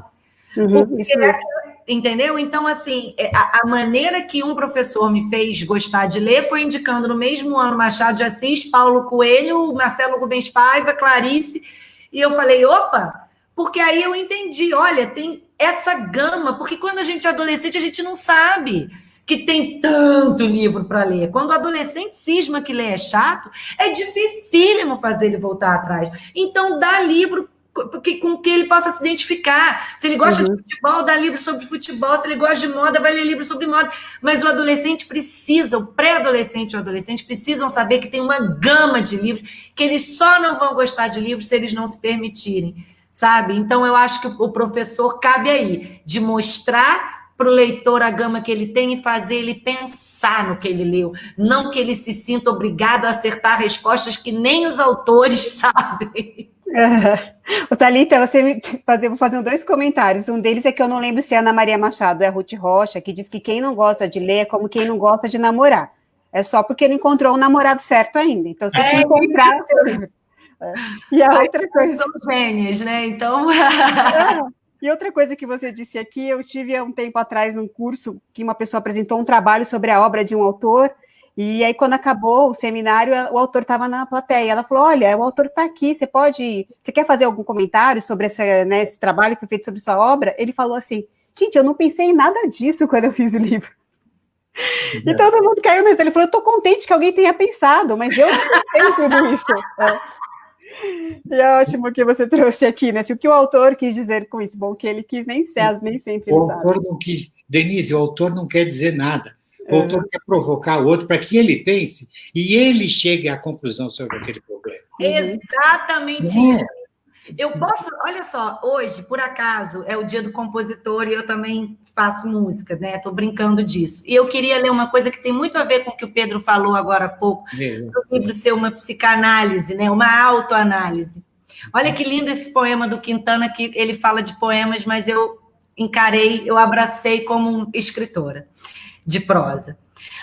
Isso mesmo. Entendeu? Então, assim, a maneira que um professor me fez gostar de ler foi indicando no mesmo ano Machado de Assis, Paulo Coelho, Marcelo Rubens Paiva, Clarice. E eu falei, opa, porque aí eu entendi, olha, tem essa gama, porque quando a gente é adolescente, a gente não sabe que tem tanto livro para ler. Quando o adolescente cisma que ler é chato, é dificílimo fazer ele voltar atrás. Então, dá livro com que ele possa se identificar. Se ele gosta de futebol, dá livro sobre futebol. Se ele gosta de moda, vai ler livro sobre moda. Mas o adolescente precisa, o pré-adolescente e o adolescente precisam saber que tem uma gama de livros, que eles só não vão gostar de livros se eles não se permitirem, sabe? Então, eu acho que o professor cabe aí, de mostrar para o leitor a gama que ele tem e fazer ele pensar no que ele leu. Não que ele se sinta obrigado a acertar respostas que nem os autores sabem. O Thalita, vou fazer 2 comentários. Um deles é que eu não lembro se é Ana Maria Machado, é a Ruth Rocha, que diz que quem não gosta de ler é como quem não gosta de namorar. É só porque não encontrou um namorado certo ainda. Então, você tem que encontrar seu livro. E a outra coisa... São gênias, né? Então... E outra coisa que você disse aqui, eu tive há um tempo atrás num curso que uma pessoa apresentou um trabalho sobre a obra de um autor. E aí, quando acabou o seminário, o autor estava na plateia. Ela falou, olha, o autor está aqui, você quer fazer algum comentário sobre esse trabalho que foi feito sobre sua obra? Ele falou assim, gente, eu não pensei em nada disso quando eu fiz o livro. E todo mundo caiu nesse. Ele falou, eu estou contente que alguém tenha pensado, mas eu não pensei em tudo isso. E é ótimo que você trouxe aqui, né? O que o autor quis dizer com isso? Bom, que ele quis nem sempre ele sabe. O autor não quis, Denise, o autor não quer dizer nada. O autor quer provocar o outro para que ele pense e ele chegue à conclusão sobre aquele problema. Exatamente isso. Eu posso, olha só, hoje, por acaso, é o dia do compositor e eu também faço música, né? Estou brincando disso. E eu queria ler uma coisa que tem muito a ver com o que o Pedro falou agora há pouco, o livro ser uma psicanálise, né? Uma autoanálise. Olha que lindo esse poema do Quintana, que ele fala de poemas, mas eu eu abracei como escritora de prosa.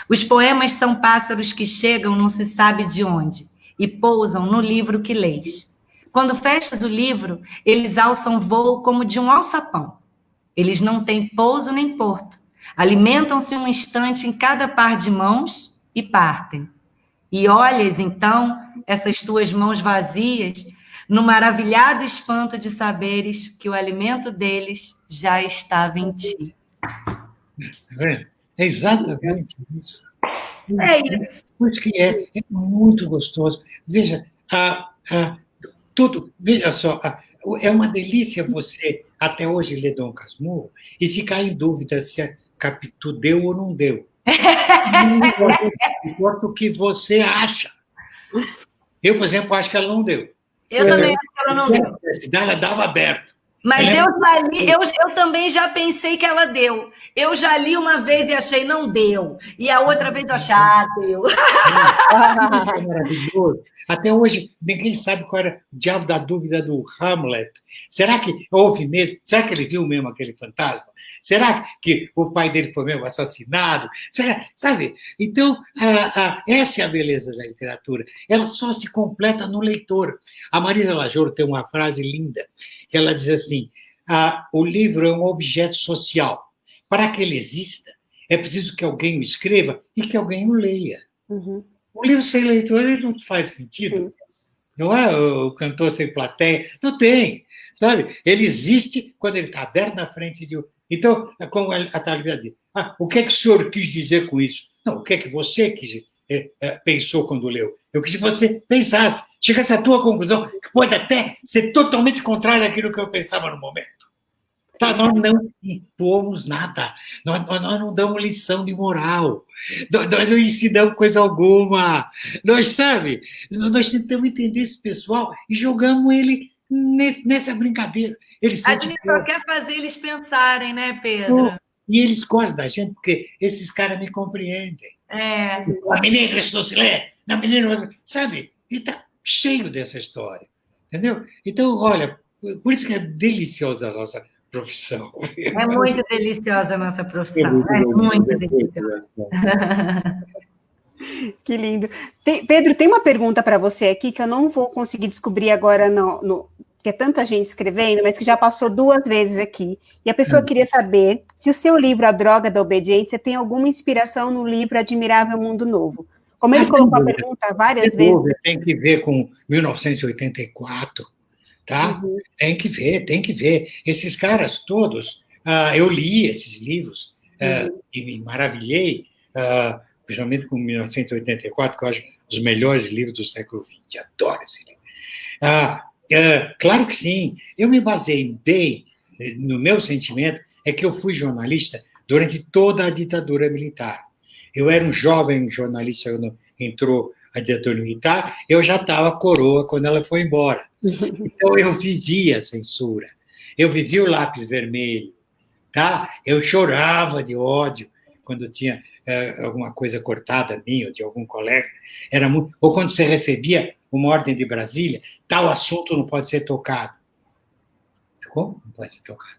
Os poemas são pássaros que chegam não se sabe de onde e pousam no livro que lês. Quando fechas o livro, eles alçam voo como de um alçapão. Eles não têm pouso nem porto. Alimentam-se um instante em cada par de mãos e partem. E olhas, então, essas tuas mãos vazias, no maravilhado espanto de saberes que o alimento deles já estava em ti. É exatamente isso. É isso. Porque é muito gostoso. Veja, veja só, é uma delícia você, até hoje, ler Dom Casmurro e ficar em dúvida se a Capitu deu ou não deu. Não importa o que você acha. Eu, por exemplo, acho que ela não deu. Eu também acho que ela não deu. Ela dava aberto. Mas eu também já pensei que ela deu. Eu já li uma vez e achei, não deu. E a outra vez eu achei, deu. É maravilhoso. Até hoje, ninguém sabe qual era o diabo da dúvida do Hamlet. Será que houve mesmo? Será que ele viu mesmo aquele fantasma? Será que o pai dele foi mesmo assassinado? Será, sabe? Então, essa é a beleza da literatura. Ela só se completa no leitor. A Marisa Lajouro tem uma frase linda, que ela diz assim, o livro é um objeto social. Para que ele exista, é preciso que alguém o escreva e que alguém o leia. Uhum. O livro sem leitor ele não faz sentido. Sim. Não é o cantor sem plateia. Não tem, sabe? Ele existe quando ele está aberto na frente de... Então, como a Thalita diz, o que é que o senhor quis dizer com isso? Não, o que é que você pensou quando leu? Eu quis que você pensasse, chegasse à tua conclusão, que pode até ser totalmente contrária àquilo que eu pensava no momento. Tá, nós não impomos nada, nós não damos lição de moral, nós não ensinamos coisa alguma, nós tentamos entender esse pessoal e jogamos ele nessa brincadeira. A gente só quer fazer eles pensarem, né, Pedro? E eles gostam da gente porque esses caras me compreendem. A menina ressuscitou se lê, a menina, sabe? E está cheio dessa história, entendeu? Então, olha, por isso que é deliciosa a nossa profissão. É muito deliciosa a nossa profissão. É muito deliciosa. Que lindo. Pedro, tem uma pergunta para você aqui que eu não vou conseguir descobrir agora, que é tanta gente escrevendo, mas que já passou 2 vezes aqui. E a pessoa queria saber se o seu livro, A Droga da Obediência, tem alguma inspiração no livro Admirável Mundo Novo. Como ele colocou a pergunta várias vezes. Tem que ver com 1984. Tá? Uhum. Tem que ver. Esses caras todos, eu li esses livros e me maravilhei, principalmente com 1984, que eu acho os melhores livros do século XX. Adoro esse livro. Claro que sim. Eu me baseei bem, no meu sentimento, é que eu fui jornalista durante toda a ditadura militar. Eu era um jovem jornalista quando entrou a ditadura militar, eu já estava coroa quando ela foi embora. Então, eu vivia a censura, eu vivia o lápis vermelho, tá? Eu chorava de ódio quando tinha alguma coisa cortada minha ou de algum colega. Ou quando você recebia uma ordem de Brasília, tal assunto não pode ser tocado. Como não pode ser tocado?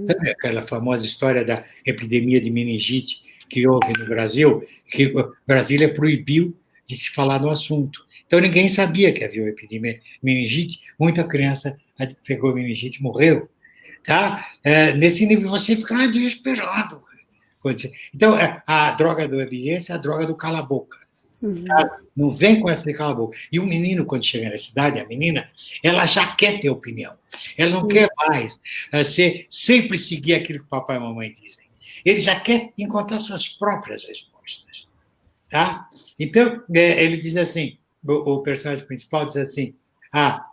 Sabe aquela famosa história da epidemia de meningite que houve no Brasil, que Brasília proibiu de se falar no assunto. Então, ninguém sabia que havia uma epidemia de meningite, muita criança pegou meningite e morreu. Tá? Nesse nível, você fica desesperado. Então, a droga da obediência é a droga do cala-boca. Tá? Não vem com essa de cala-boca. E o menino, quando chega na cidade, a menina, ela já quer ter opinião. Ela não quer mais sempre seguir aquilo que o papai e a mamãe dizem. Ele já quer encontrar suas próprias respostas. Tá? Então, ele diz assim, o personagem principal diz assim, a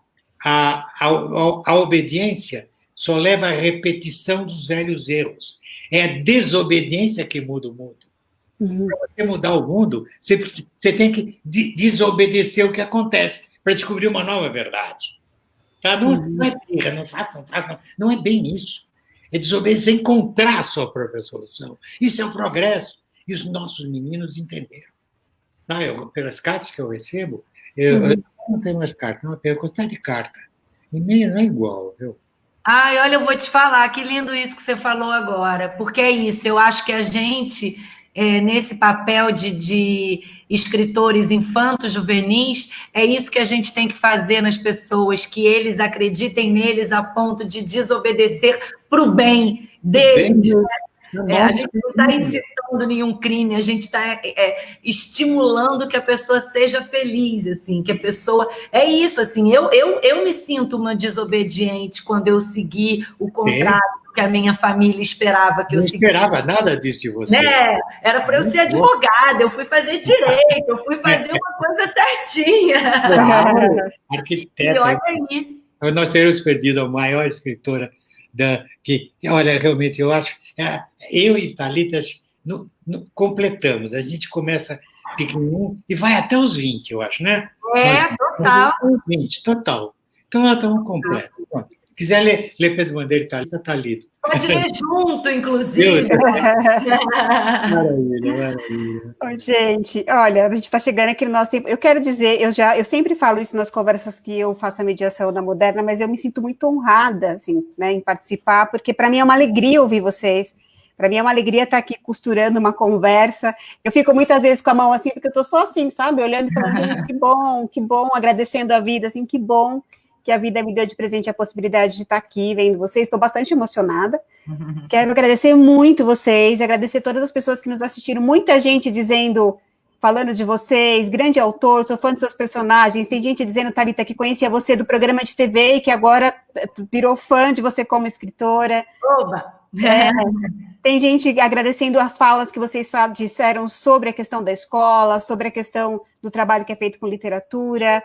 obediência só leva à repetição dos velhos erros. É a desobediência que muda o mundo. Para você mudar o mundo, você tem que desobedecer o que acontece para descobrir uma nova verdade. Tá? Não é birra, não faça, não é bem isso. É desobedecer, encontrar a sua própria solução. Isso é um progresso. E os nossos meninos entenderam. Tá? Pelas cartas que eu recebo, eu não tenho mais carta, não tenho quantidade de carta. E-mail não é igual, viu? Ai, olha, eu vou te falar, que lindo isso que você falou agora, porque é isso, eu acho que a gente, nesse papel de escritores infantos juvenis, é isso que a gente tem que fazer nas pessoas, que eles acreditem neles a ponto de desobedecer para o bem deles. A gente não está incitando nenhum crime, a gente está estimulando que a pessoa seja feliz, assim, que a pessoa... É isso, assim, eu me sinto uma desobediente quando eu segui o contrário do que a minha família esperava que eu seguisse. Não esperava nada disso de você. Era para eu ser advogada, eu fui fazer direito, eu fui fazer uma coisa certinha. Arquiteta. E olha aí. Nós teremos perdido a maior escritora olha, realmente, eu acho, eu e Thalita completamos, a gente começa pequenininho e vai até os 20, eu acho, né? Total. 20, total. Então, nós estamos completos. Se quiser ler Pedro Bandeira e Thalita, está lido. Pode ler junto, inclusive. Maravilha, maravilha. Oi, gente, olha, a gente está chegando aqui no nosso tempo. Eu quero dizer, eu sempre falo isso nas conversas que eu faço a mediação da Moderna, mas eu me sinto muito honrada, assim, né, em participar, porque para mim é uma alegria ouvir vocês. Para mim é uma alegria estar aqui costurando uma conversa. Eu fico muitas vezes com a mão assim, porque eu estou só assim, sabe? Olhando e falando, gente, que bom, agradecendo a vida, assim, que bom que a vida me deu de presente a possibilidade de estar aqui vendo vocês. Estou bastante emocionada. Quero agradecer muito vocês, agradecer todas as pessoas que nos assistiram. Muita gente dizendo, falando de vocês, grande autor, sou fã dos seus personagens. Tem gente dizendo, Thalita, que conhecia você do programa de TV e que agora virou fã de você como escritora. Oba! Tem gente agradecendo as falas que vocês disseram sobre a questão da escola, sobre a questão do trabalho que é feito com literatura.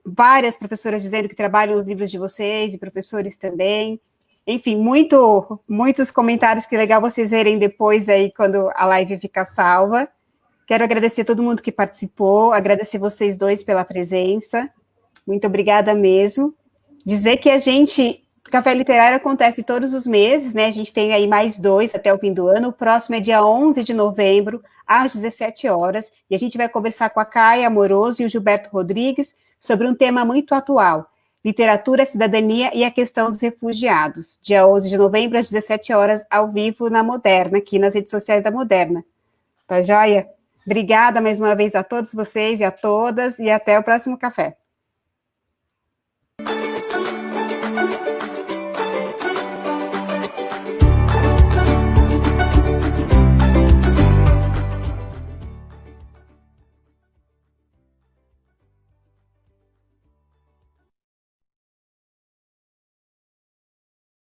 Várias professoras dizendo que trabalham os livros de vocês e professores também. Enfim, muitos comentários, que legal vocês verem depois aí, quando a live ficar salva. Quero agradecer a todo mundo que participou, agradecer vocês dois pela presença. Muito obrigada mesmo. Dizer que Café Literário acontece todos os meses, né? A gente tem aí mais 2 até o fim do ano. O próximo é dia 11 de novembro, às 17 horas. E a gente vai conversar com a Caia Amoroso e o Gilberto Rodrigues sobre um tema muito atual: literatura, cidadania e a questão dos refugiados. Dia 11 de novembro, às 17 horas, ao vivo na Moderna, aqui nas redes sociais da Moderna. Tá joia? Obrigada mais uma vez a todos vocês e a todas, e até o próximo café.